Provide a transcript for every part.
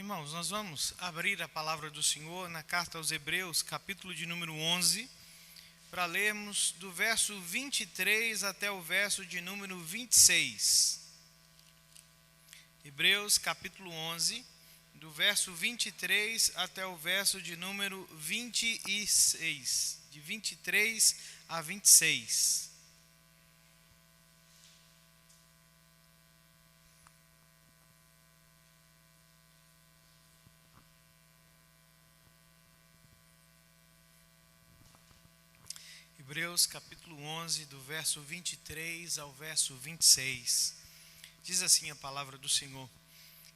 Irmãos, nós vamos abrir a palavra do Senhor na carta aos Hebreus, capítulo de número 11, para lermos do verso 23 até o verso de número 26. Hebreus, capítulo 11, do verso 23 até o verso de número 26, de 23 a 26. Hebreus capítulo 11, do verso 23 ao verso 26, diz assim a palavra do Senhor: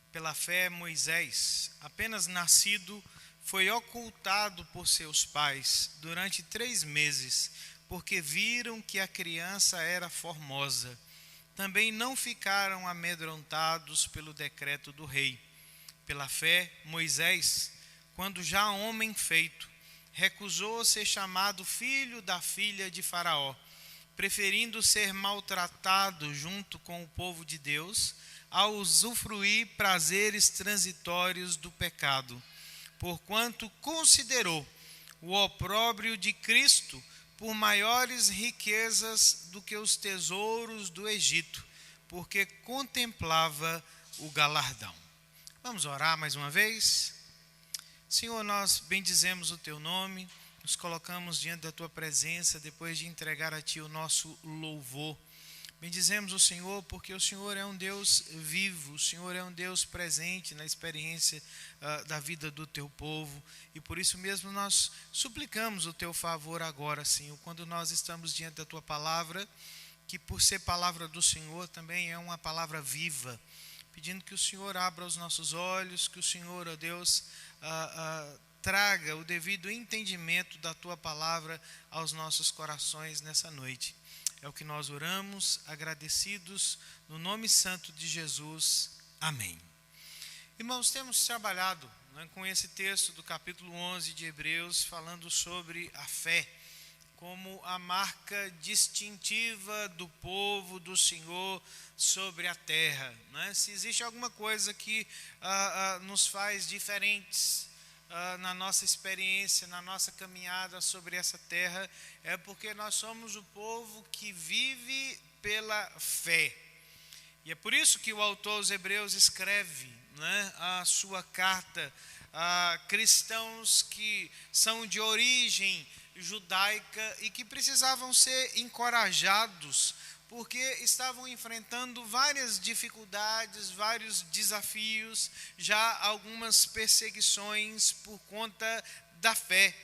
Pela fé Moisés, apenas nascido, foi ocultado por seus pais durante 3 meses, porque viram que a criança era formosa. Também não ficaram amedrontados pelo decreto do rei. Pela fé Moisés, quando já homem feito, recusou ser chamado filho da filha de Faraó, preferindo ser maltratado junto com o povo de Deus, ao usufruir prazeres transitórios do pecado, porquanto considerou o opróbrio de Cristo por maiores riquezas do que os tesouros do Egito, porque contemplava o galardão. Vamos orar mais uma vez? Senhor, nós bendizemos o Teu nome, nos colocamos diante da Tua presença, depois de entregar a Ti o nosso louvor. Bendizemos o Senhor, porque o Senhor é um Deus vivo, o Senhor é um Deus presente na experiência da vida do Teu povo, e por isso mesmo nós suplicamos o Teu favor agora, Senhor, quando nós estamos diante da Tua palavra, que por ser palavra do Senhor também é uma palavra viva, pedindo que o Senhor abra os nossos olhos, que o Senhor, ó Deus, traga o devido entendimento da Tua palavra aos nossos corações nessa noite. É o que nós oramos, agradecidos, no nome santo de Jesus. Amém. Irmãos, temos trabalhado com esse texto do capítulo 11 de Hebreus, falando sobre a fé como a marca distintiva do povo do Senhor sobre a terra. Se existe alguma coisa que nos faz diferentes na nossa experiência, na nossa caminhada sobre essa terra, é porque nós somos o povo que vive pela fé. E é por isso que o autor aos Hebreus escreve a sua carta a cristãos que são de origem judaica e que precisavam ser encorajados, porque estavam enfrentando várias dificuldades, vários desafios, já algumas perseguições por conta da fé.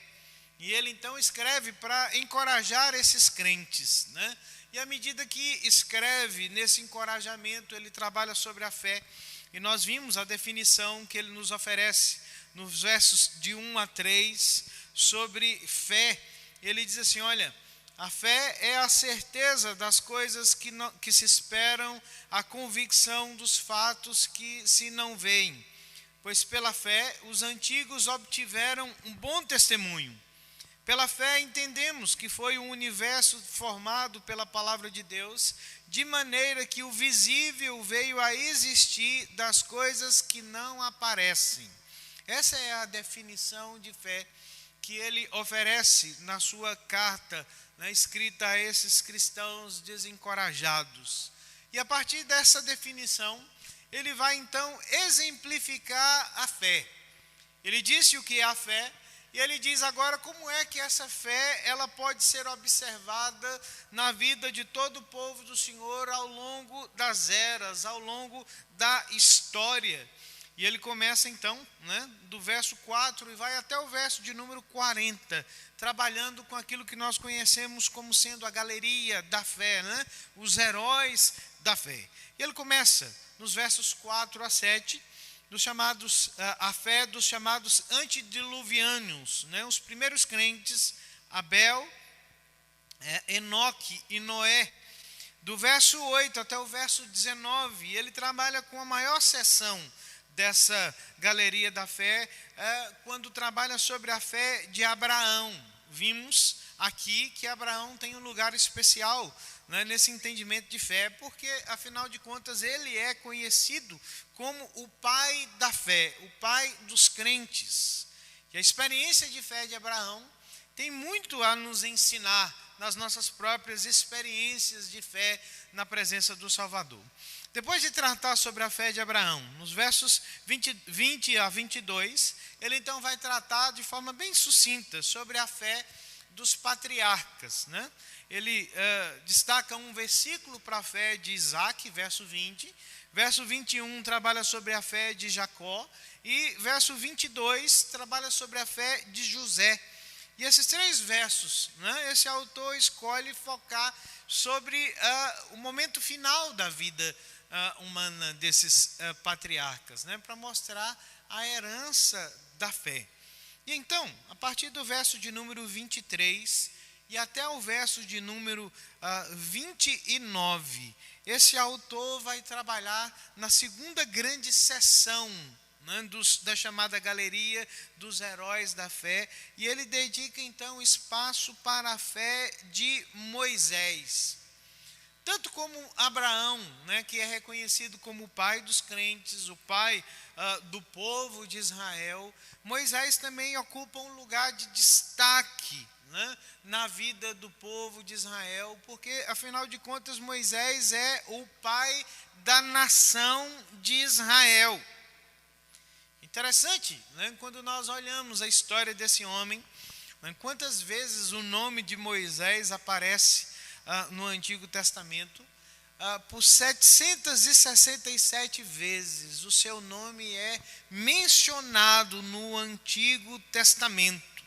E ele então escreve para encorajar esses crentes, E à medida que escreve nesse encorajamento, ele trabalha sobre a fé. E nós vimos a definição que ele nos oferece nos versos de 1 a 3 sobre fé. Ele diz assim, olha, a fé é a certeza das coisas que se esperam, a convicção dos fatos que se não veem. Pois pela fé os antigos obtiveram um bom testemunho. Pela fé entendemos que foi um universo formado pela palavra de Deus, de maneira que o visível veio a existir das coisas que não aparecem. Essa é a definição de fé que ele oferece na sua carta, escrita a esses cristãos desencorajados. E a partir dessa definição, ele vai então exemplificar a fé. Ele disse o que é a fé, e ele diz agora como é que essa fé ela pode ser observada na vida de todo o povo do Senhor ao longo das eras, ao longo da história. E ele começa então, do verso 4 e vai até o verso de número 40, trabalhando com aquilo que nós conhecemos como sendo a galeria da fé, os heróis da fé. E ele começa nos versos 4 a 7, a fé dos chamados antediluvianos, os primeiros crentes, Abel, Enoque e Noé. Do verso 8 até o verso 19, ele trabalha com a maior seção dessa galeria da fé, quando trabalha sobre a fé de Abraão. Vimos aqui que Abraão tem um lugar especial né, nesse entendimento de fé, porque, afinal de contas, ele é conhecido como o pai da fé, o pai dos crentes. E a experiência de fé de Abraão tem muito a nos ensinar nas nossas próprias experiências de fé na presença do Salvador. Depois de tratar sobre a fé de Abraão, nos versos 20 a 22, ele então vai tratar de forma bem sucinta sobre a fé dos patriarcas, né? Ele destaca um versículo para a fé de Isaac, verso 20, verso 21 trabalha sobre a fé de Jacó, e verso 22 trabalha sobre a fé de José. E esses 3 versos, né, esse autor escolhe focar sobre o momento final da vida humana desses patriarcas, né, para mostrar a herança da fé. E então, a partir do verso de número 23 e até o verso de número 29, esse autor vai trabalhar na segunda grande seção, né, da chamada galeria dos heróis da fé, e ele dedica então espaço para a fé de Moisés. Tanto como Abraão, né, que é reconhecido como o pai dos crentes, o pai do povo de Israel, Moisés também ocupa um lugar de destaque, né, na vida do povo de Israel, porque, afinal de contas, Moisés é o pai da nação de Israel. Interessante, né, quando nós olhamos a história desse homem, né, quantas vezes o nome de Moisés aparece no Antigo Testamento. Por 767 vezes o seu nome é mencionado no Antigo Testamento.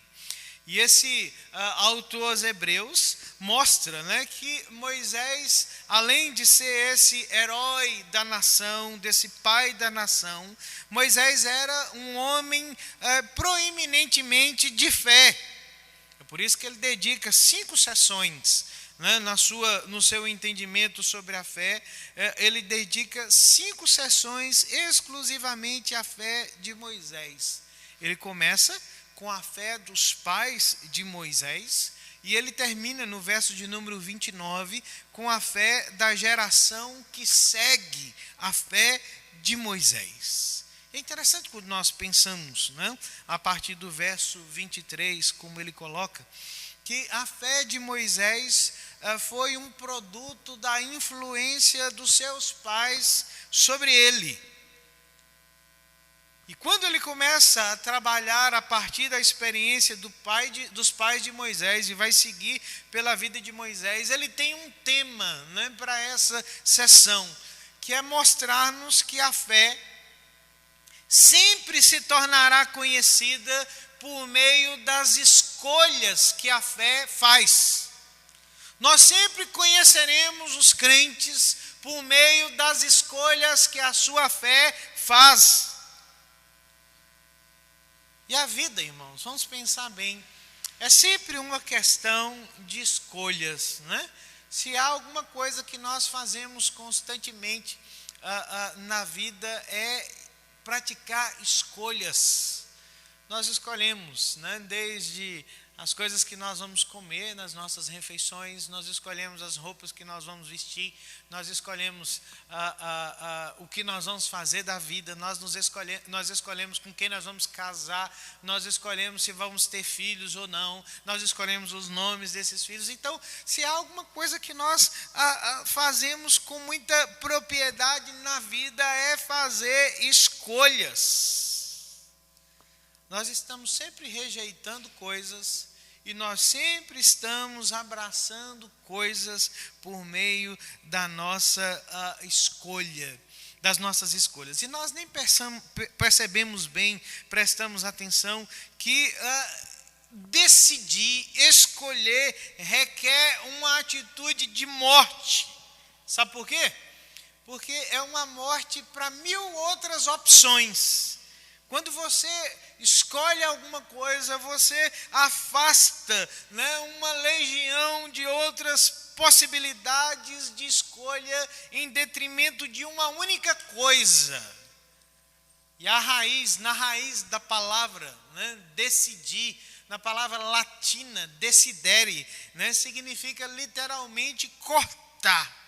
E esse autor aos Hebreus mostra, né, que Moisés, além de ser esse herói da nação, desse pai da nação, Moisés era um homem proeminentemente de fé. É por isso que ele dedica 5 sessões, né, no seu entendimento sobre a fé. Ele dedica 5 sessões exclusivamente à fé de Moisés. Ele começa com a fé dos pais de Moisés, e ele termina no verso de número 29 com a fé da geração que segue a fé de Moisés. É interessante quando nós pensamos, né, a partir do verso 23, como ele coloca, que a fé de Moisés foi um produto da influência dos seus pais sobre ele. E quando ele começa a trabalhar a partir da experiência dos pais de Moisés e vai seguir pela vida de Moisés, ele tem um tema, né, para essa sessão, que é mostrar-nos que a fé sempre se tornará conhecida por meio das escolhas que a fé faz. Nós sempre conheceremos os crentes por meio das escolhas que a sua fé faz. E a vida, irmãos, vamos pensar bem, é sempre uma questão de escolhas, né? Se há alguma coisa que nós fazemos constantemente na vida é praticar escolhas. Nós escolhemos, né, desde as coisas que nós vamos comer nas nossas refeições, nós escolhemos as roupas que nós vamos vestir, nós escolhemos o que nós vamos fazer da vida, nós escolhemos com quem nós vamos casar, nós escolhemos se vamos ter filhos ou não, nós escolhemos os nomes desses filhos. Então, se há alguma coisa que nós fazemos com muita propriedade na vida, é fazer escolhas. Nós estamos sempre rejeitando coisas e nós sempre estamos abraçando coisas por meio da nossa escolha, das nossas escolhas. E nós nem percebemos bem, prestamos atenção que decidir, escolher, requer uma atitude de morte. Sabe por quê? Porque é uma morte para 1000 outras opções. Quando você escolhe alguma coisa, você afasta, né, uma legião de outras possibilidades de escolha em detrimento de uma única coisa. E na raiz da palavra, né, decidir, na palavra latina, decidere, né, significa literalmente cortar importa.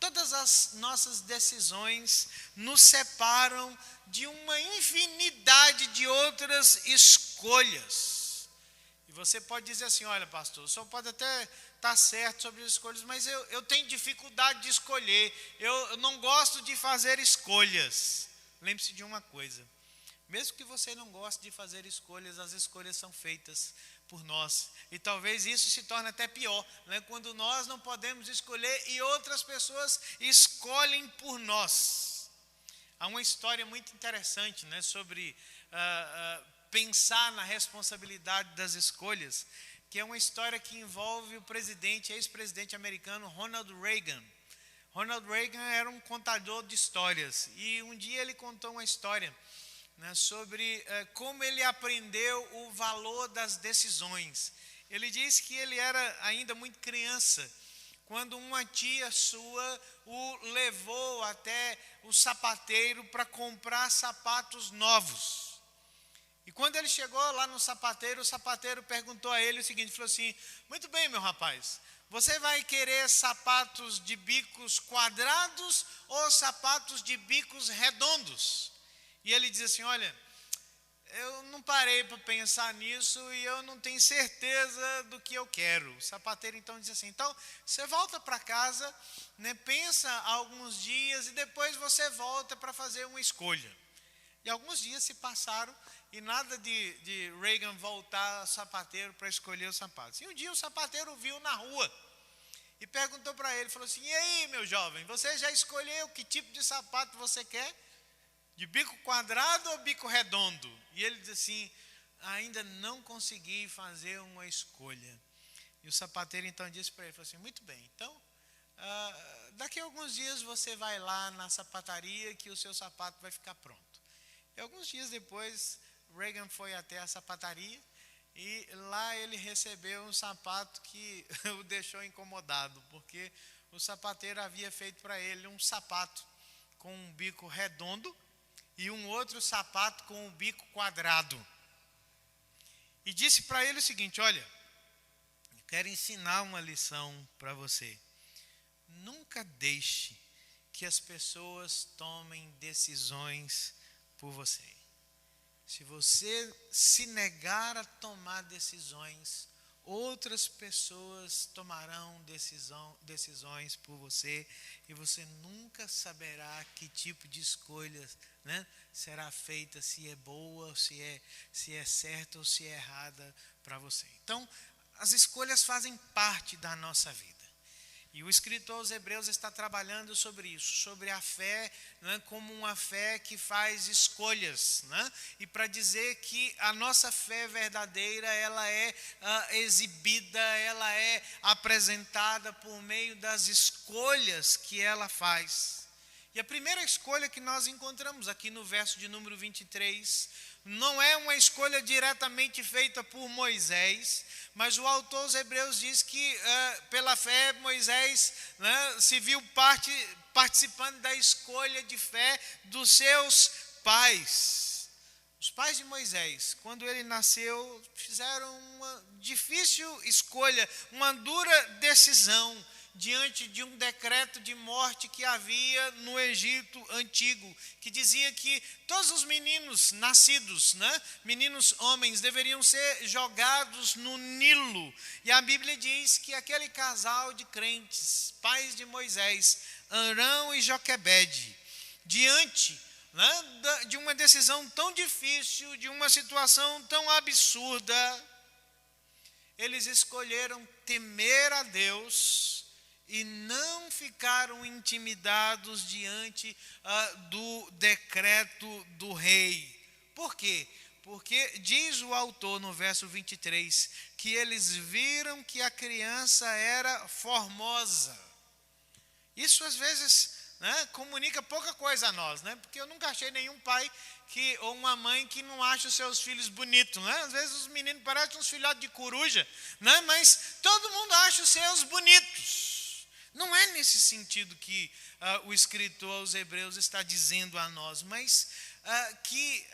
Todas as nossas decisões nos separam de uma infinidade de outras escolhas. E você pode dizer assim, olha pastor, o senhor pode até estar certo sobre as escolhas, mas eu tenho dificuldade de escolher, eu não gosto de fazer escolhas. Lembre-se de uma coisa, mesmo que você não goste de fazer escolhas, as escolhas são feitas por nós. E talvez isso se torne até pior, né? Quando nós não podemos escolher e outras pessoas escolhem por nós. Há uma história muito interessante, né, sobre pensar na responsabilidade das escolhas, que é uma história que envolve o ex-presidente americano Ronald Reagan. Ronald Reagan era um contador de histórias e um dia ele contou uma história, né, sobre como ele aprendeu o valor das decisões. Ele disse que ele era ainda muito criança, quando uma tia sua o levou até o sapateiro para comprar sapatos novos. E quando ele chegou lá no sapateiro, o sapateiro perguntou a ele o seguinte, falou assim, muito bem, meu rapaz, você vai querer sapatos de bicos quadrados ou sapatos de bicos redondos? E ele diz assim, olha, eu não parei para pensar nisso e eu não tenho certeza do que eu quero. O sapateiro então diz assim, então você volta para casa, né, pensa alguns dias e depois você volta para fazer uma escolha. E alguns dias se passaram e nada de Reagan voltar ao sapateiro para escolher os sapatos. E um dia o sapateiro o viu na rua e perguntou para ele, falou assim, e aí meu jovem, você já escolheu que tipo de sapato você quer? De bico quadrado ou bico redondo? E ele diz assim, ainda não consegui fazer uma escolha. E o sapateiro então disse para ele, falou assim, muito bem, então daqui a alguns dias você vai lá na sapataria que o seu sapato vai ficar pronto. E alguns dias depois, Reagan foi até a sapataria e lá ele recebeu um sapato que o deixou incomodado, porque o sapateiro havia feito para ele um sapato com um bico redondo e um outro sapato com um bico quadrado. E disse para ele o seguinte, olha, eu quero ensinar uma lição para você. Nunca deixe que as pessoas tomem decisões por você. Se você se negar a tomar decisões, outras pessoas tomarão decisões por você e você nunca saberá que tipo de escolha, né, será feita, se é boa, se é certa ou se é errada para você. Então, as escolhas fazem parte da nossa vida. E o escritor aos Hebreus está trabalhando sobre isso, sobre a fé, né, como uma fé que faz escolhas, né, e para dizer que a nossa fé verdadeira, ela é exibida, ela é apresentada por meio das escolhas que ela faz. E a primeira escolha que nós encontramos aqui no verso de número 23, não é uma escolha diretamente feita por Moisés, mas o autor aos Hebreus diz que pela fé Moisés, né, se viu participando da escolha de fé dos seus pais. Os pais de Moisés, quando ele nasceu, fizeram uma difícil escolha, uma dura decisão, diante de um decreto de morte que havia no Egito antigo, que dizia que todos os meninos nascidos, né, meninos homens, deveriam ser jogados no Nilo. E a Bíblia diz que aquele casal de crentes, pais de Moisés, Arão e Joquebede, diante, né, de uma decisão tão difícil, de uma situação tão absurda, eles escolheram temer a Deus e não ficaram intimidados diante do decreto do rei. Por quê? Porque diz o autor no verso 23, que eles viram que a criança era formosa. Isso às vezes, né, comunica pouca coisa a nós, né? Porque eu nunca achei nenhum pai ou uma mãe que não acha os seus filhos bonitos, né? Às vezes os meninos parecem uns filhotes de coruja, né? Mas todo mundo acha os seus bonitos. Não é nesse sentido que o escritor aos Hebreus está dizendo a nós, mas que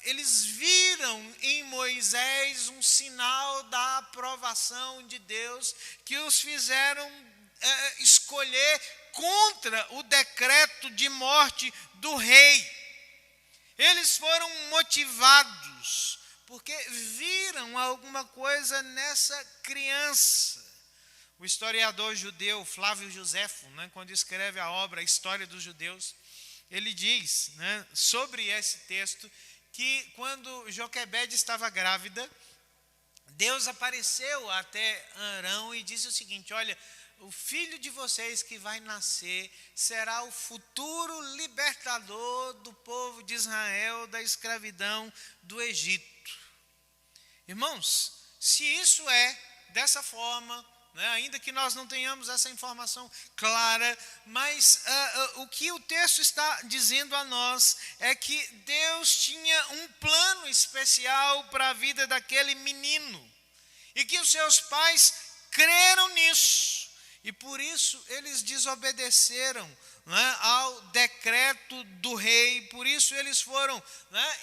eles viram em Moisés um sinal da aprovação de Deus que os fizeram escolher contra o decreto de morte do rei. Eles foram motivados porque viram alguma coisa nessa criança. O historiador judeu Flávio Joséfo, quando escreve a obra A História dos Judeus, ele diz, sobre esse texto, que quando Joquebede estava grávida, Deus apareceu até Arão e disse o seguinte: olha, o filho de vocês que vai nascer será o futuro libertador do povo de Israel da escravidão do Egito. Irmãos, se isso é dessa forma, ainda que nós não tenhamos essa informação clara, mas o que o texto está dizendo a nós é que Deus tinha um plano especial para a vida daquele menino, e que os seus pais creram nisso, e por isso eles desobedeceram ao decreto do rei. Por isso eles foram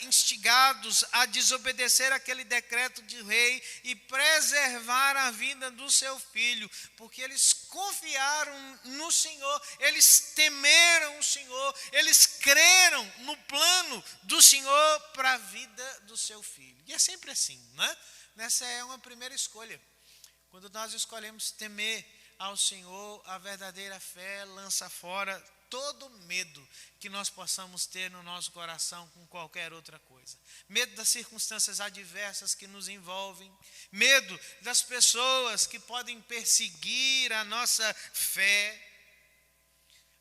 instigados a desobedecer aquele decreto do rei e preservar a vida do seu filho, porque eles confiaram no Senhor, eles temeram o Senhor, eles creram no plano do Senhor para a vida do seu filho. E é sempre assim, Essa é uma primeira escolha. Quando nós escolhemos temer ao Senhor, a verdadeira fé lança fora todo medo que nós possamos ter no nosso coração com qualquer outra coisa. Medo das circunstâncias adversas que nos envolvem, medo das pessoas que podem perseguir a nossa fé.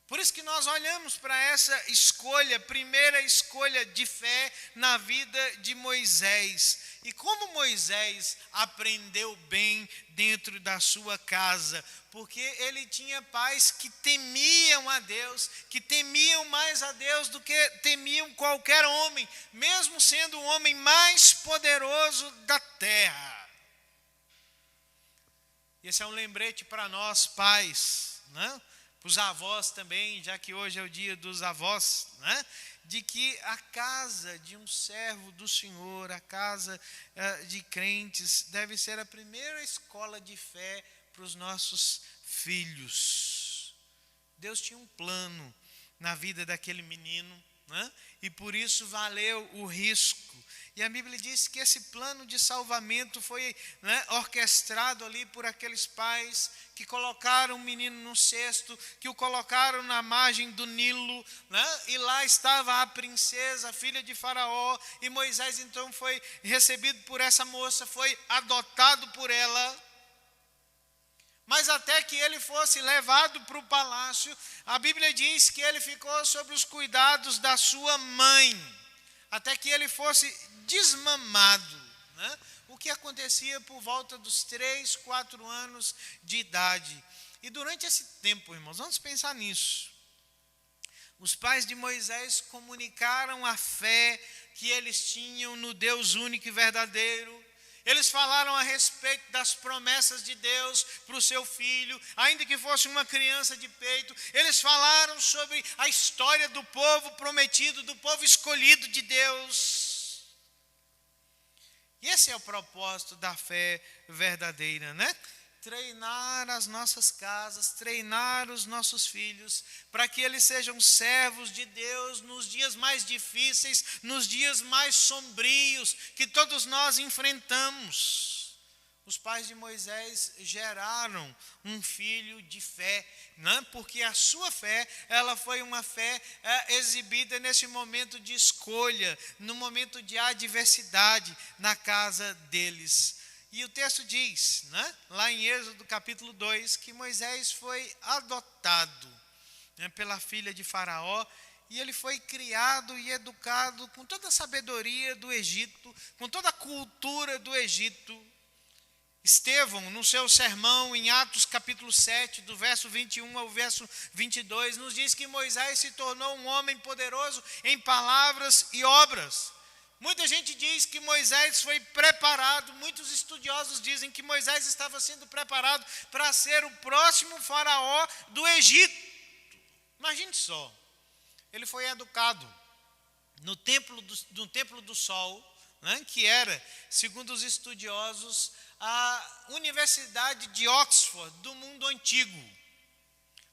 Por isso que nós olhamos para essa escolha, primeira escolha de fé na vida de Moisés. E como Moisés aprendeu bem dentro da sua casa, porque ele tinha pais que temiam a Deus, que temiam mais a Deus do que temiam qualquer homem, mesmo sendo o homem mais poderoso da terra. Esse é um lembrete para nós pais, para os avós também, já que hoje é o dia dos avós, de que a casa de um servo do Senhor, a casa de crentes, deve ser a primeira escola de fé para os nossos filhos. Deus tinha um plano na vida daquele menino, e por isso valeu o risco. E a Bíblia diz que esse plano de salvamento foi orquestrado ali por aqueles pais que colocaram o menino no cesto, que o colocaram na margem do Nilo, e lá estava a princesa, a filha de Faraó, e Moisés então foi recebido por essa moça, foi adotado por ela. Mas até que ele fosse levado para o palácio, a Bíblia diz que ele ficou sob os cuidados da sua mãe, até que ele fosse desmamado, o que acontecia por volta dos 3, 4 anos de idade. E durante esse tempo, irmãos, vamos pensar nisso. Os pais de Moisés comunicaram a fé que eles tinham no Deus único e verdadeiro. Eles falaram a respeito das promessas de Deus para o seu filho, ainda que fosse uma criança de peito. Eles falaram sobre a história do povo prometido, do povo escolhido de Deus. E esse é o propósito da fé verdadeira, Treinar as nossas casas, treinar os nossos filhos, para que eles sejam servos de Deus nos dias mais difíceis, nos dias mais sombrios que todos nós enfrentamos. Os pais de Moisés geraram um filho de fé, porque a sua fé, ela foi uma fé exibida nesse momento de escolha, no momento de adversidade na casa deles. E o texto diz, lá em Êxodo capítulo 2, que Moisés foi adotado pela filha de Faraó, e ele foi criado e educado com toda a sabedoria do Egito, com toda a cultura do Egito. Estevão, no seu sermão em Atos capítulo 7, do verso 21 ao verso 22, nos diz que Moisés se tornou um homem poderoso em palavras e obras. Muita gente diz que Moisés foi preparado, muitos estudiosos dizem que Moisés estava sendo preparado para ser o próximo faraó do Egito. Imagine só, ele foi educado no templo do Sol, que era, segundo os estudiosos, a Universidade de Oxford do mundo antigo.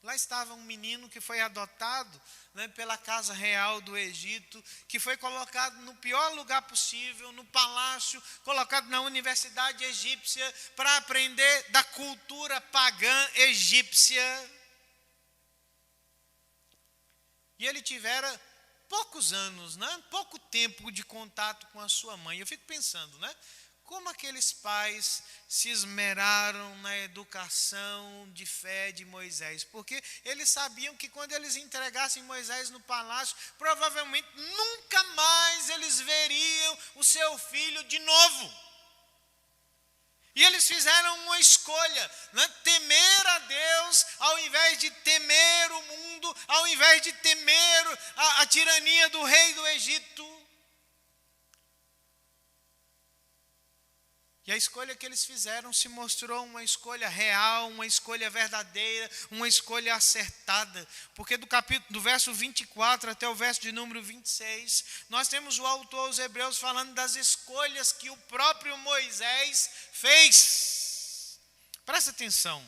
Lá estava um menino que foi adotado, né, pela casa real do Egito, que foi colocado no pior lugar possível, no palácio, colocado na universidade egípcia para aprender da cultura pagã egípcia. E ele tivera poucos anos, né, pouco tempo de contato com a sua mãe. Eu fico pensando, né? Como aqueles pais se esmeraram na educação de fé de Moisés, porque eles sabiam que quando eles entregassem Moisés no palácio, provavelmente nunca mais eles veriam o seu filho de novo. E eles fizeram uma escolha, né? Temer a Deus ao invés de temer o mundo, ao invés de temer a tirania do rei do Egito. E a escolha que eles fizeram se mostrou uma escolha real, uma escolha verdadeira, uma escolha acertada. Porque do verso 24 até o verso de número 26, nós temos o autor aos Hebreus falando das escolhas que o próprio Moisés fez. Presta atenção.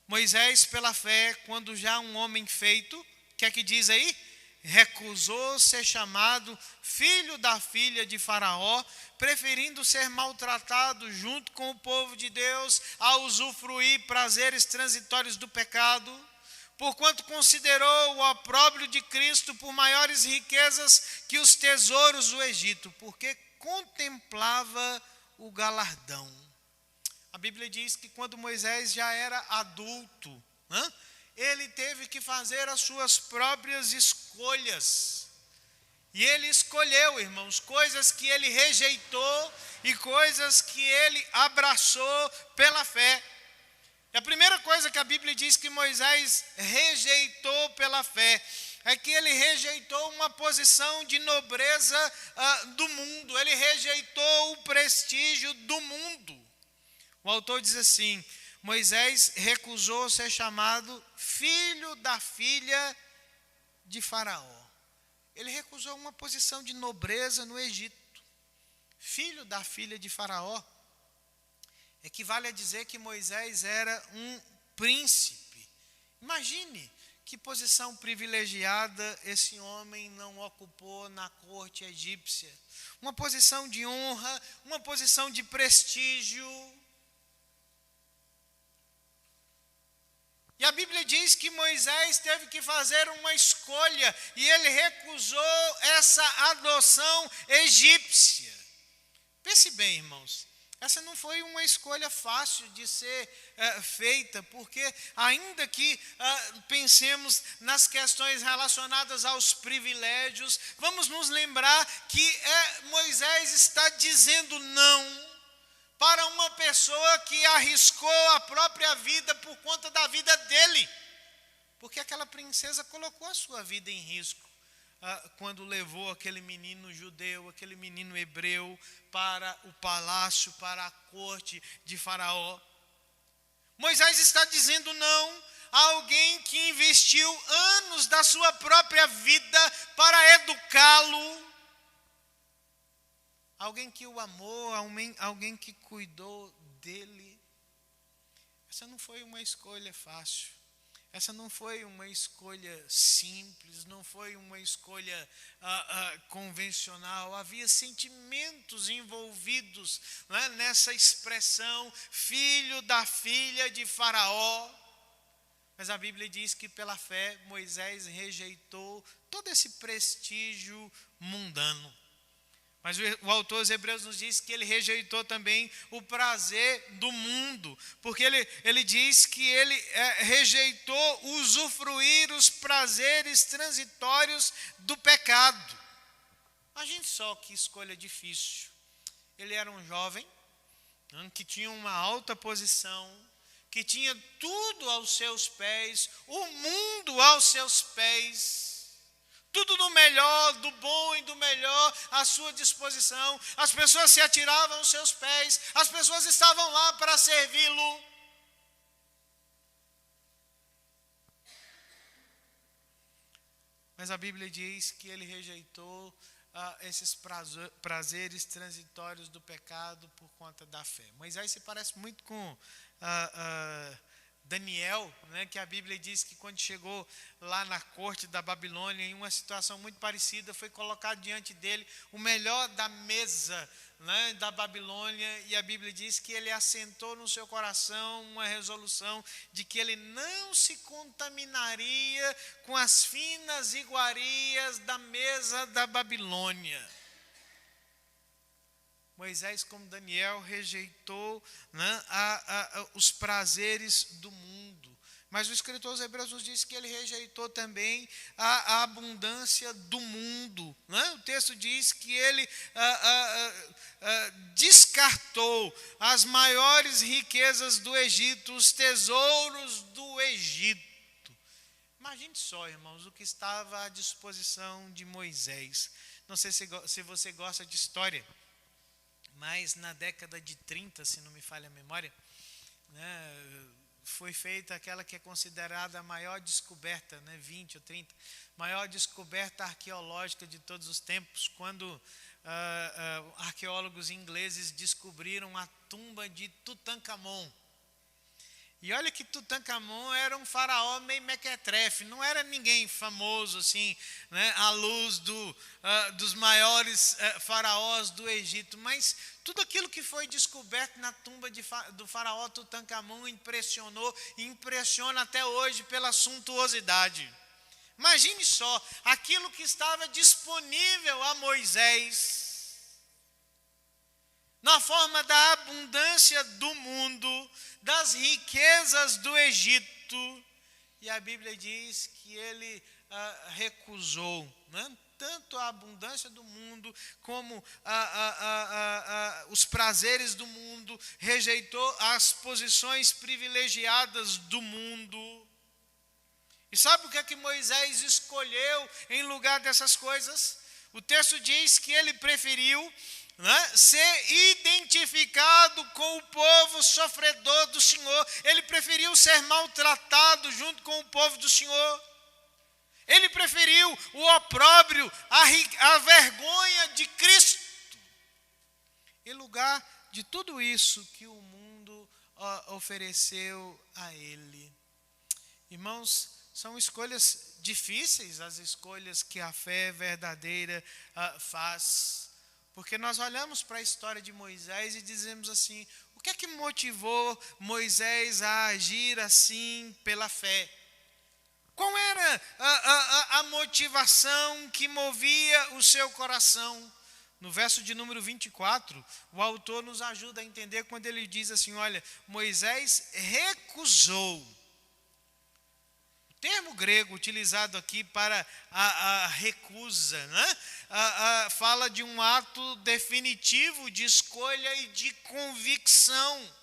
Moisés, pela fé, quando já um homem feito, o que é que diz aí? Recusou ser chamado filho da filha de Faraó, preferindo ser maltratado junto com o povo de Deus a usufruir prazeres transitórios do pecado, porquanto considerou o opróbrio de Cristo por maiores riquezas que os tesouros do Egito, porque contemplava o galardão. A Bíblia diz que quando Moisés já era adulto, ele teve que fazer as suas próprias escolhas. E ele escolheu, irmãos, coisas que ele rejeitou e coisas que ele abraçou pela fé. E a primeira coisa que a Bíblia diz que Moisés rejeitou pela fé é que ele rejeitou uma posição de nobreza do mundo. Ele rejeitou o prestígio do mundo. O autor diz assim: Moisés recusou ser chamado filho da filha de Faraó. Ele recusou uma posição de nobreza no Egito. Filho da filha de Faraó equivale a dizer que Moisés era um príncipe. Imagine que posição privilegiada esse homem não ocupou na corte egípcia. Uma posição de honra, uma posição de prestígio. E a Bíblia diz que Moisés teve que fazer uma escolha e ele recusou essa adoção egípcia. Pense bem, irmãos, essa não foi uma escolha fácil de ser feita, porque ainda que pensemos nas questões relacionadas aos privilégios, vamos nos lembrar que Moisés está dizendo não para uma pessoa que arriscou a própria vida por conta da vida dele. Porque aquela princesa colocou a sua vida em risco quando levou aquele menino judeu, aquele menino hebreu para o palácio, para a corte de Faraó. Moisés está dizendo não a alguém que investiu anos da sua própria vida para educá-lo. Alguém que o amou, alguém que cuidou dele. Essa não foi uma escolha fácil. Essa não foi uma escolha simples, não foi uma escolha convencional. Havia sentimentos envolvidos, né, nessa expressão, filho da filha de Faraó. Mas a Bíblia diz que pela fé Moisés rejeitou todo esse prestígio mundano. Mas o autor aos Hebreus nos diz que ele rejeitou também o prazer do mundo, porque ele diz que ele rejeitou usufruir os prazeres transitórios do pecado. Imagine só que escolha difícil. Ele era um jovem que tinha uma alta posição, que tinha tudo aos seus pés, o mundo aos seus pés. Tudo do melhor, do bom e do melhor à sua disposição. As pessoas se atiravam aos seus pés. As pessoas estavam lá para servi-lo. Mas a Bíblia diz que ele rejeitou esses prazeres transitórios do pecado por conta da fé. Moisés se parece muito com Daniel, né, que a Bíblia diz que quando chegou lá na corte da Babilônia, em uma situação muito parecida, foi colocado diante dele o melhor da mesa, né, da Babilônia, e a Bíblia diz que ele assentou no seu coração uma resolução de que ele não se contaminaria com as finas iguarias da mesa da Babilônia. Moisés, como Daniel, rejeitou, né, os prazeres do mundo. Mas o escritor aos Hebreus nos diz que ele rejeitou também a abundância do mundo. Né? O texto diz que ele descartou as maiores riquezas do Egito, os tesouros do Egito. Imagine só, irmãos, o que estava à disposição de Moisés. Não sei se você gosta de história, mas na década de 30, se não me falha a memória, né, foi feita aquela que é considerada a maior descoberta, né, 20 ou 30, maior descoberta arqueológica de todos os tempos, quando arqueólogos ingleses descobriram a tumba de Tutankhamon. E olha que Tutankhamon era um faraó meio mequetrefe, não era ninguém famoso assim, né, à luz dos maiores faraós do Egito, mas tudo aquilo que foi descoberto na tumba do faraó Tutankhamon impressionou e impressiona até hoje pela suntuosidade. Imagine só, aquilo que estava disponível a Moisés, na forma da abundância do mundo, das riquezas do Egito, e a Bíblia diz que ele recusou, né, tanto a abundância do mundo como os prazeres do mundo, rejeitou as posições privilegiadas do mundo. E sabe o que é que Moisés escolheu em lugar dessas coisas? O texto diz que ele preferiu, né, ser identificado com o povo sofredor do Senhor. Ele preferiu ser maltratado junto com o povo do Senhor. Ele preferiu o opróbrio, a vergonha de Cristo, em lugar de tudo isso que o mundo ofereceu a ele. Irmãos, são escolhas difíceis, as escolhas que a fé verdadeira faz. Porque nós olhamos para a história de Moisés e dizemos assim: o que é que motivou Moisés a agir assim pela fé? Qual era a motivação que movia o seu coração? No verso de número 24, o autor nos ajuda a entender quando ele diz assim: olha, Moisés recusou. O termo grego utilizado aqui para a recusa, né, fala de um ato definitivo de escolha e de convicção.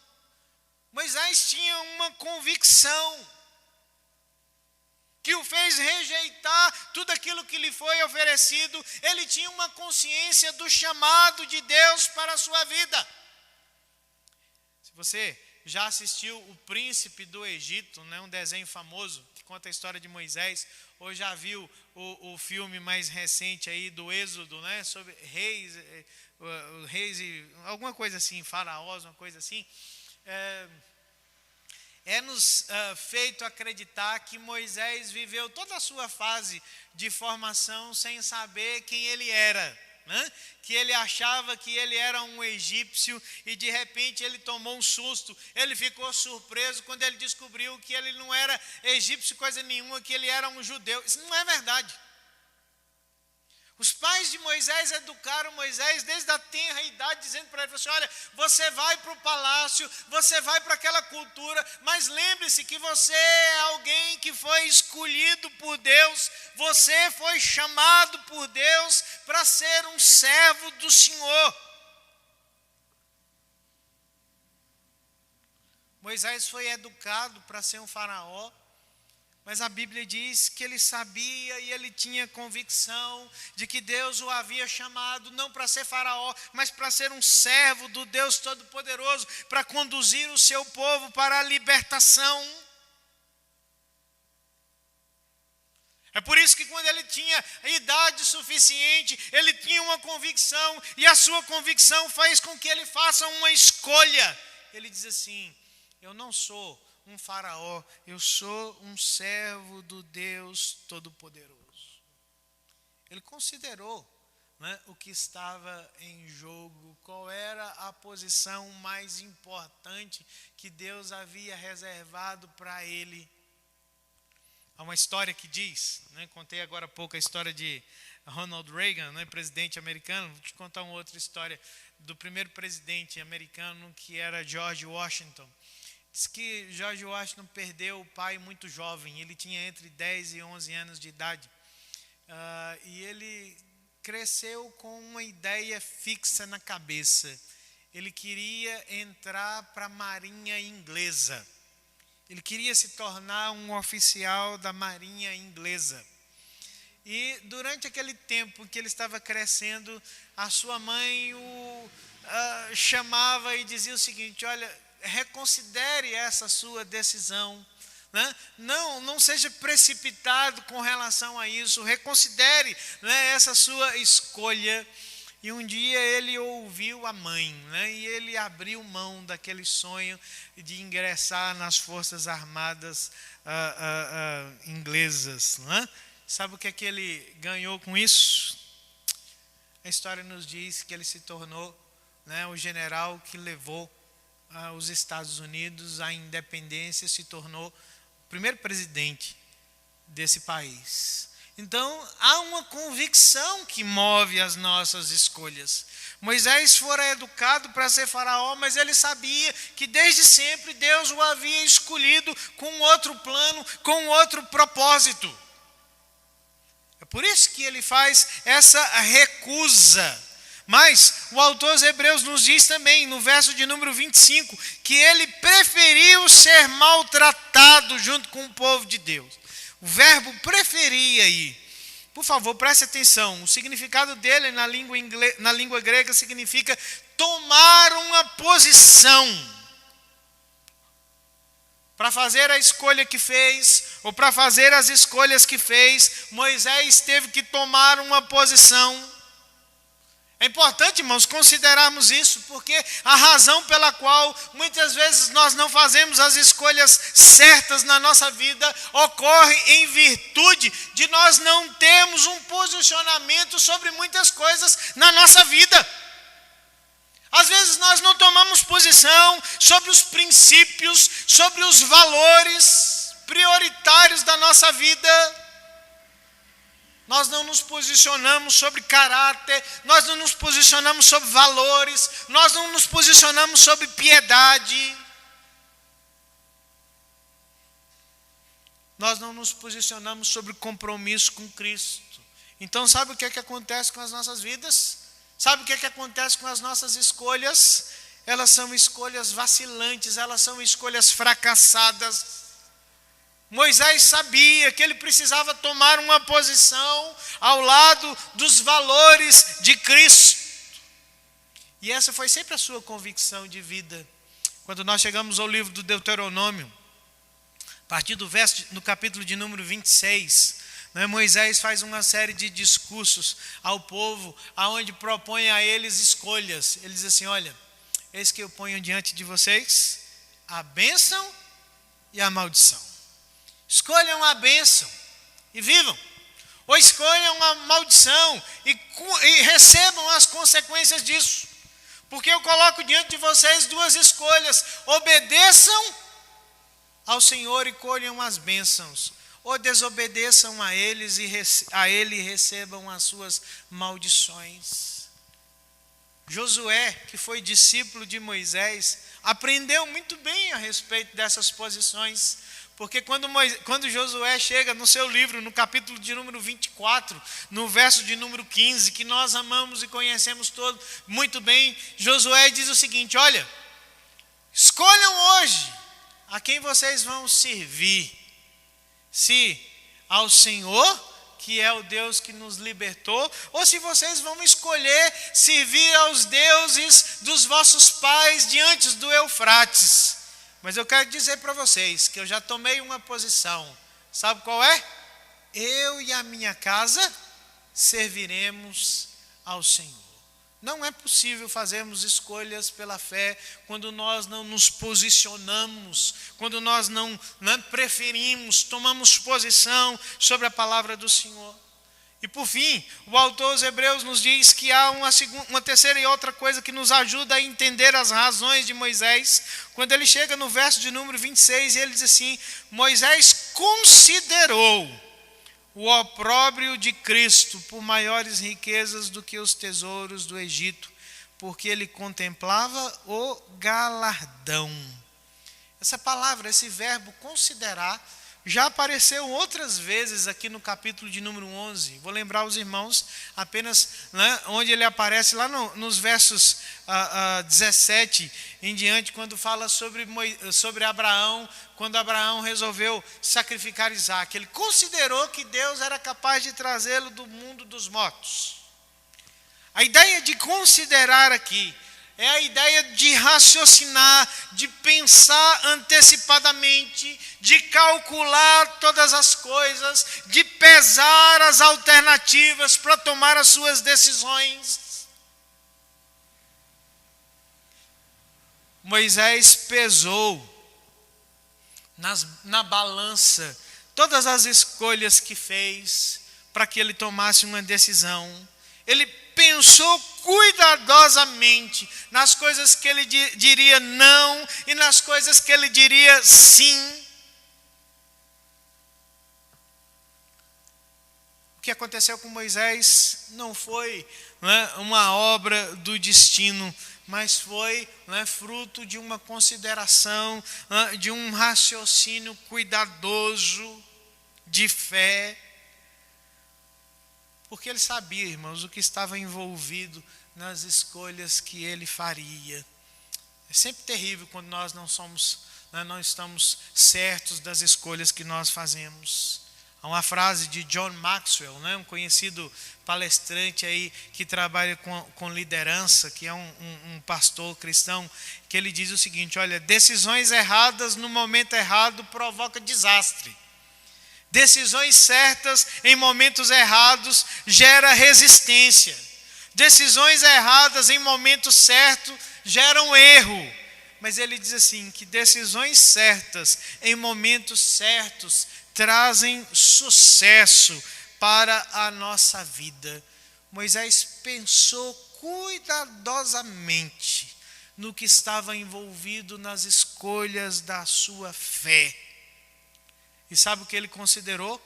Moisés tinha uma convicção que o fez rejeitar tudo aquilo que lhe foi oferecido. Ele tinha uma consciência do chamado de Deus para a sua vida. Se você já assistiu O Príncipe do Egito, né, um desenho famoso que conta a história de Moisés, ou já viu o filme mais recente aí do Êxodo, né, sobre reis e alguma coisa assim, faraós, uma coisa assim, é-nos feito acreditar que Moisés viveu toda a sua fase de formação sem saber quem ele era, né? Que ele achava que ele era um egípcio e de repente ele tomou um susto, ele ficou surpreso quando ele descobriu que ele não era egípcio coisa nenhuma, que ele era um judeu. Isso não é verdade. Os pais de Moisés educaram Moisés desde a tenra idade, dizendo para ele assim: olha, você vai para o palácio, você vai para aquela cultura, mas lembre-se que você é alguém que foi escolhido por Deus, você foi chamado por Deus para ser um servo do Senhor. Moisés foi educado para ser um faraó, mas a Bíblia diz que ele sabia e ele tinha convicção de que Deus o havia chamado não para ser faraó, mas para ser um servo do Deus Todo-Poderoso, para conduzir o seu povo para a libertação. É por isso que quando ele tinha idade suficiente, ele tinha uma convicção, e a sua convicção faz com que ele faça uma escolha. Ele diz assim: eu não sou um faraó, eu sou um servo do Deus Todo-Poderoso. Ele considerou, né, o que estava em jogo, qual era a posição mais importante que Deus havia reservado para ele. Há uma história que diz, né, contei agora há pouco a história de Ronald Reagan, né, presidente americano. Vou te contar uma outra história do primeiro presidente americano, que era George Washington. Diz que George Washington perdeu o pai muito jovem, ele tinha entre 10 e 11 anos de idade. E ele cresceu com uma ideia fixa na cabeça. Ele queria entrar para a Marinha Inglesa. Ele queria se tornar um oficial da Marinha Inglesa. E durante aquele tempo que ele estava crescendo, a sua mãe o chamava e dizia o seguinte: olha, reconsidere essa sua decisão. Né? Não seja precipitado com relação a isso, reconsidere, né, essa sua escolha. E um dia ele ouviu a mãe, né, e ele abriu mão daquele sonho de ingressar nas Forças Armadas inglesas. Né? Sabe o que é que ele ganhou com isso? A história nos diz que ele se tornou, né, o general que levou os Estados Unidos à independência, se tornou o primeiro presidente desse país. Então, há uma convicção que move as nossas escolhas. Moisés fora educado para ser faraó, mas ele sabia que desde sempre Deus o havia escolhido com outro plano, com outro propósito. É por isso que ele faz essa recusa. Mas o autor aos Hebreus nos diz também, no verso de número 25, que ele preferiu ser maltratado junto com o povo de Deus. O verbo preferir aí, por favor, preste atenção. O significado dele na língua grega significa tomar uma posição. Para fazer a escolha que fez, ou para fazer as escolhas que fez, Moisés teve que tomar uma posição. É importante, irmãos, considerarmos isso, porque a razão pela qual muitas vezes nós não fazemos as escolhas certas na nossa vida ocorre em virtude de nós não termos um posicionamento sobre muitas coisas na nossa vida. Às vezes nós não tomamos posição sobre os princípios, sobre os valores prioritários da nossa vida. Nós não nos posicionamos sobre caráter, nós não nos posicionamos sobre valores, nós não nos posicionamos sobre piedade. Nós não nos posicionamos sobre compromisso com Cristo. Então, sabe o que é que acontece com as nossas vidas? Sabe o que é que acontece com as nossas escolhas? Elas são escolhas vacilantes, elas são escolhas fracassadas. Moisés sabia que ele precisava tomar uma posição ao lado dos valores de Cristo. E essa foi sempre a sua convicção de vida. Quando nós chegamos ao livro do Deuteronômio, a partir do verso, no capítulo de número 26, né, Moisés faz uma série de discursos ao povo, aonde propõe a eles escolhas. Ele diz assim: olha, eis que eu ponho diante de vocês a bênção e a maldição. Escolham a bênção e vivam, ou escolham a maldição e recebam as consequências disso. Porque eu coloco diante de vocês duas escolhas: obedeçam ao Senhor e colham as bênçãos, ou desobedeçam a eles e recebam as suas maldições. Josué, que foi discípulo de Moisés, aprendeu muito bem a respeito dessas posições. Porque quando Josué chega no seu livro, no capítulo de número 24, no verso de número 15, que nós amamos e conhecemos todos muito bem, Josué diz o seguinte: olha, escolham hoje a quem vocês vão servir. Se ao Senhor, que é o Deus que nos libertou, ou se vocês vão escolher servir aos deuses dos vossos pais diante do Eufrates. Mas eu quero dizer para vocês que eu já tomei uma posição. Sabe qual é? Eu e a minha casa serviremos ao Senhor. Não é possível fazermos escolhas pela fé quando nós não nos posicionamos, quando nós não preferimos, tomamos posição sobre a palavra do Senhor. E por fim, o autor aos Hebreus nos diz que há uma terceira e outra coisa que nos ajuda a entender as razões de Moisés. Quando ele chega no verso de número 26, ele diz assim: Moisés considerou o opróbrio de Cristo por maiores riquezas do que os tesouros do Egito, porque ele contemplava o galardão. Essa palavra, esse verbo considerar, já apareceu outras vezes aqui no capítulo de número 11. Vou lembrar os irmãos apenas onde ele aparece lá nos versos 17 em diante, quando fala sobre Abraão, quando Abraão resolveu sacrificar Isaque. Ele considerou que Deus era capaz de trazê-lo do mundo dos mortos. A ideia de considerar aqui é a ideia de raciocinar, de pensar antecipadamente, de calcular todas as coisas, de pesar as alternativas para tomar as suas decisões. Moisés pesou na balança todas as escolhas que fez para que ele tomasse uma decisão. Ele pensou cuidadosamente nas coisas que ele diria não e nas coisas que ele diria sim. O que aconteceu com Moisés não foi uma obra do destino, mas foi fruto de uma consideração, de um raciocínio cuidadoso, de fé. Porque ele sabia, irmãos, o que estava envolvido nas escolhas que ele faria. É sempre terrível quando nós não estamos certos das escolhas que nós fazemos. Há uma frase de John Maxwell, um conhecido palestrante aí que trabalha com liderança, que é um pastor cristão, que ele diz o seguinte: olha, decisões erradas no momento errado provocam desastre. Decisões certas em momentos errados gera resistência. Decisões erradas em momentos certos geram erro. Mas ele diz assim, que decisões certas em momentos certos trazem sucesso para a nossa vida. Moisés pensou cuidadosamente no que estava envolvido nas escolhas da sua fé. E sabe o que ele considerou?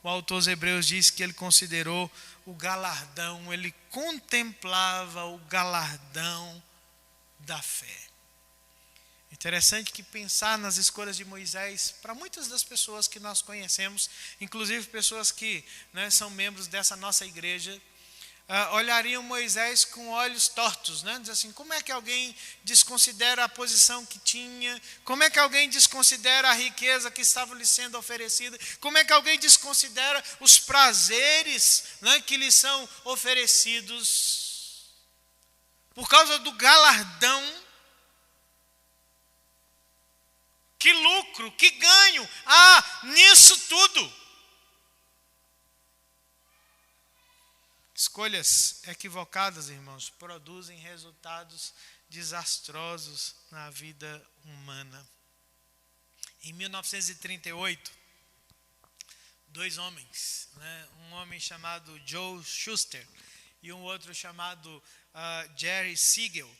O autor aos Hebreus diz que ele considerou o galardão, ele contemplava o galardão da fé. Interessante que pensar nas escolhas de Moisés, para muitas das pessoas que nós conhecemos, inclusive pessoas que são membros dessa nossa igreja, olhariam Moisés com olhos tortos, diz assim, como é que alguém desconsidera a posição que tinha, como é que alguém desconsidera a riqueza que estava lhe sendo oferecida, como é que alguém desconsidera os prazeres que lhe são oferecidos, por causa do galardão. Que lucro, que ganho nisso tudo. Escolhas equivocadas, irmãos, produzem resultados desastrosos na vida humana. Em 1938, dois homens, um homem chamado Joe Shuster e um outro chamado Jerry Siegel,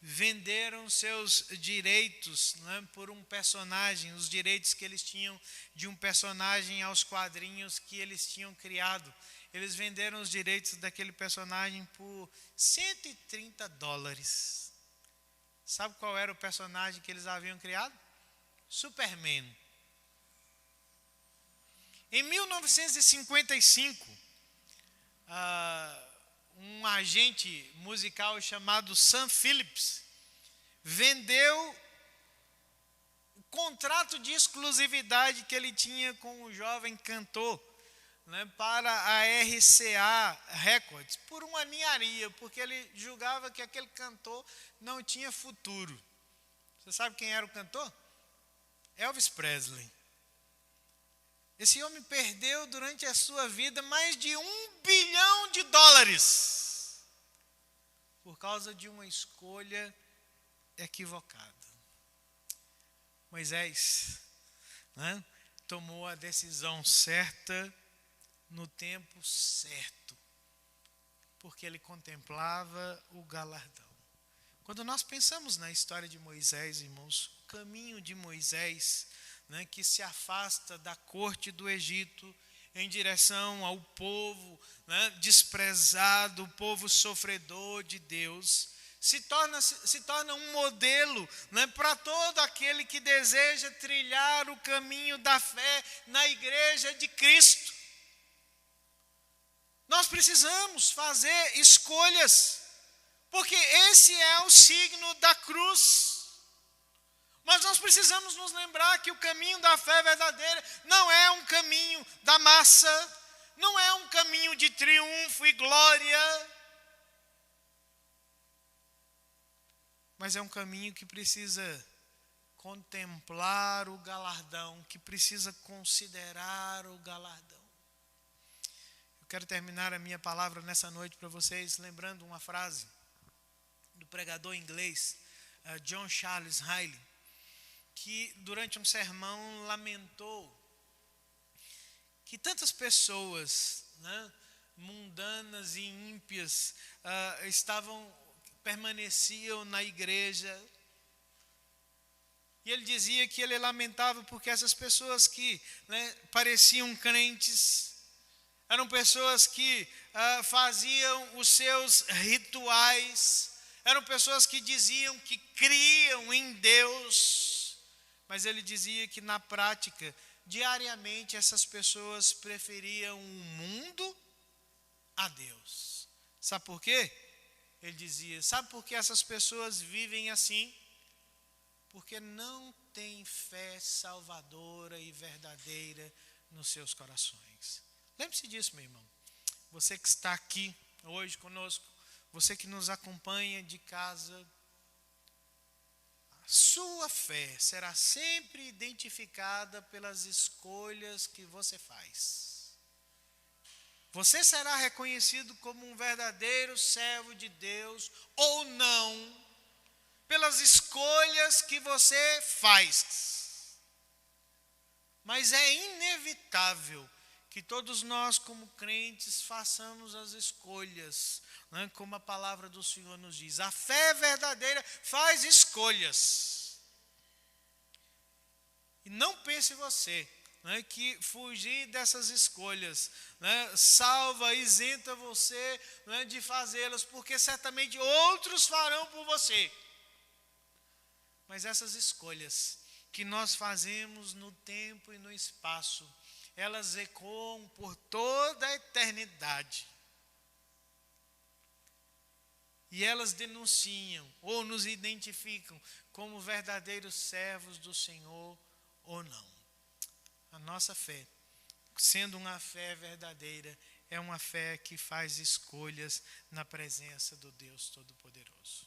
venderam seus direitos por um personagem, os direitos que eles tinham de um personagem aos quadrinhos que eles tinham criado. Eles venderam os direitos daquele personagem por $130. Sabe qual era o personagem que eles haviam criado? Superman. Em 1955, um agente musical chamado Sam Phillips vendeu o contrato de exclusividade que ele tinha com o jovem cantor para a RCA Records por uma ninharia, porque ele julgava que aquele cantor não tinha futuro. Você sabe quem era o cantor? Elvis Presley. Esse homem perdeu durante a sua vida mais de $1 bilhão por causa de uma escolha equivocada. Moisés, né, tomou a decisão certa no tempo certo, porque ele contemplava o galardão. Quando nós pensamos na história de Moisés, irmãos, o caminho de Moisés, né, que se afasta da corte do Egito em direção ao povo, né, desprezado, o povo sofredor de Deus, se torna um modelo, né, para todo aquele que deseja trilhar o caminho da fé na igreja de Cristo. Nós precisamos fazer escolhas, porque esse é o signo da cruz. Mas nós precisamos nos lembrar que o caminho da fé verdadeira não é um caminho da massa, não é um caminho de triunfo e glória, mas é um caminho que precisa contemplar o galardão, que precisa considerar o galardão. Eu quero terminar a minha palavra nessa noite para vocês lembrando uma frase do pregador inglês John Charles Riley, que durante um sermão lamentou que tantas pessoas, né, mundanas e ímpias permaneciam na igreja. E ele dizia que ele lamentava porque essas pessoas que, né, pareciam crentes, eram pessoas que faziam os seus rituais, eram pessoas que diziam que criam em Deus, mas ele dizia que na prática, diariamente, essas pessoas preferiam o mundo a Deus. Sabe por quê? Ele dizia, sabe por que essas pessoas vivem assim? Porque não têm fé salvadora e verdadeira nos seus corações. Lembre-se disso, meu irmão. Você que está aqui hoje conosco, você que nos acompanha de casa, a sua fé será sempre identificada pelas escolhas que você faz. Você será reconhecido como um verdadeiro servo de Deus ou não, pelas escolhas que você faz. Mas é inevitável que todos nós, como crentes, façamos as escolhas, né, como a palavra do Senhor nos diz. A fé verdadeira faz escolhas. E não pense você, né, que fugir dessas escolhas, né, salva, isenta você, né, de fazê-las, porque certamente outros farão por você. Mas essas escolhas que nós fazemos no tempo e no espaço, elas ecoam por toda a eternidade. E elas denunciam ou nos identificam como verdadeiros servos do Senhor ou não. A nossa fé, sendo uma fé verdadeira, é uma fé que faz escolhas na presença do Deus Todo-Poderoso.